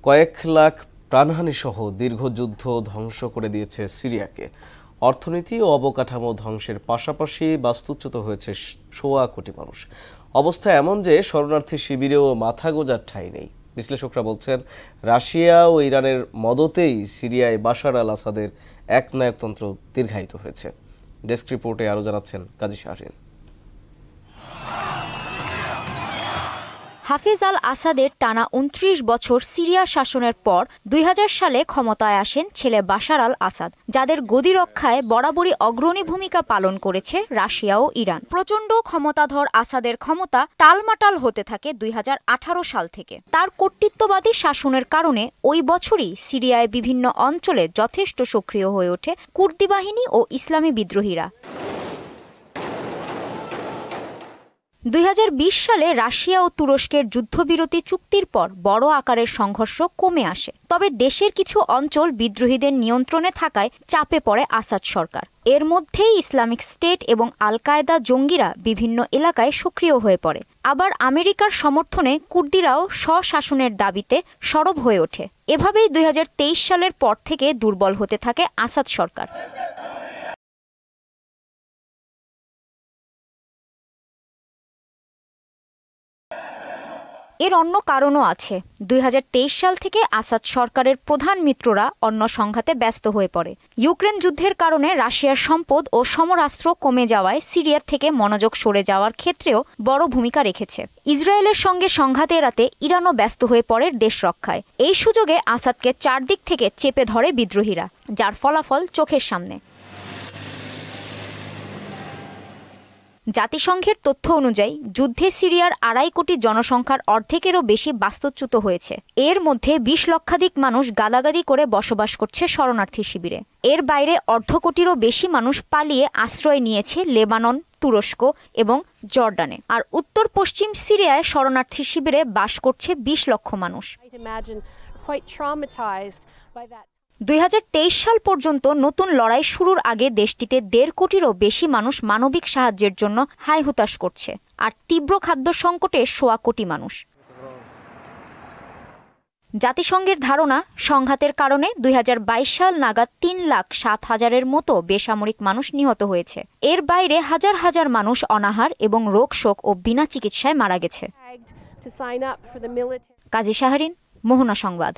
কয়েক লাখ প্রাণহানি সহ দীর্ঘ যুদ্ধ ধ্বংস করে দিয়েছে সিরিয়াকে। অর্থনীতি ও অবকাঠামো ধ্বংসের পাশাপাশি বাস্তুচ্যুত হয়েছে ১.৫ কোটি মানুষ। অবস্থা এমন যে শরণার্থী শিবিরেও মাথা গোঁজার ঠাঁই নেই। বিশ্লেষকরা বলছেন, রাশিয়া ও ইরানের মদতেই সিরিয়ায় বাশার আল আসাদের একনায়কতন্ত্র দীর্ঘায়িত হয়েছে। ডেস্ক রিপোর্টে আরও জানাচ্ছেন কাজী শাহরিন। হাফিজ আল আসাদের টানা ২৯ বছর সিরিয়া শাসনের পর ২০০০ সালে ক্ষমতায় আসেন ছেলে বাশার আল আসাদ, যাদের গদি রক্ষায় বরাবরই অগ্রণী ভূমিকা পালন করেছে রাশিয়া ও ইরান। প্রচণ্ড ক্ষমতাধর আসাদের ক্ষমতা টালমাটাল হতে থাকে ২০১৮ সাল থেকে। তার কর্তৃত্ববাদী শাসনের কারণে ওই বছরই সিরিয়ায় বিভিন্ন অঞ্চলে যথেষ্ট সক্রিয় হয়ে ওঠে কুর্দি বাহিনী ও ইসলামী বিদ্রোহীরা। ২০২০ সালে রাশিয়া ও তুরস্কের যুদ্ধবিরতি চুক্তির পর বড় আকারের সংঘর্ষ কমে আসে। তবে দেশের কিছু অঞ্চল বিদ্রোহীদের নিয়ন্ত্রণে থাকায় চাপে পড়ে আসাদ সরকার। এর মধ্যেই ইসলামিক স্টেট এবং আল কায়দা জঙ্গিরা বিভিন্ন এলাকায় সক্রিয় হয়ে পড়ে। আবার আমেরিকার সমর্থনে কুর্দিরাও স্বশাসনের দাবিতে সরব হয়ে ওঠে। এভাবেই ২০২৩ সালের পর থেকে দুর্বল হতে থাকে আসাদ সরকার। এর অন্য কারণও আছে। ২০২৩ সাল থেকে আসাদ সরকারের প্রধান মিত্ররা অন্য সংঘাতে ব্যস্ত হয়ে পড়ে। ইউক্রেন যুদ্ধের কারণে রাশিয়ার সম্পদ ও সমরাস্ত্র কমে যাওয়ায় সিরিয়ার থেকে মনোযোগ সরে যাওয়ার ক্ষেত্রেও বড় ভূমিকা রেখেছে। ইসরায়েলের সঙ্গে সংঘাত এড়াতে ইরানও ব্যস্ত হয়ে পড়ে দেশ রক্ষায়। এই সুযোগে আসাদকে চারদিক থেকে চেপে ধরে বিদ্রোহীরা, যার ফলাফল চোখের সামনে। জাতিসংঘের তথ্য অনুযায়ী যুদ্ধে সিরিয়ার ২.৫ কোটি জনসংখ্যার অর্ধেকেরও বেশি বাস্তুচ্যুত হয়েছে। এর মধ্যে ২০ লক্ষাধিক মানুষ গাদাগাদি করে বসবাস করছে শরণার্থী শিবিরে। এর বাইরে ১/২ কোটিরও বেশি মানুষ পালিয়ে আশ্রয় নিয়েছে লেবানন, তুরস্ক এবং জর্ডানে। আর উত্তর পশ্চিম সিরিয়ায় শরণার্থী শিবিরে বাস করছে ২০ লক্ষ মানুষ। ২০২৩ সাল পর্যন্ত নতুন লড়াই শুরুর আগে দেশটিতে ১.৫ কোটিরও বেশি মানুষ মানবিক সাহায্যের জন্য হাই হুতাশ করছে, আর তীব্র খাদ্য সংকটে ১.৫ কোটি মানুষ। জাতিসংঘের ধারণা, সংঘাতের কারণে ২০২২ সাল নাগাদ ৩,৭,০০০-এর মতো বেসামরিক মানুষ নিহত হয়েছে। এর বাইরে হাজার হাজার মানুষ অনাহার এবং রোগ শোক ও বিনা চিকিৎসায় মারা গেছে। কাজী শাহরিন, মোহনা সংবাদ।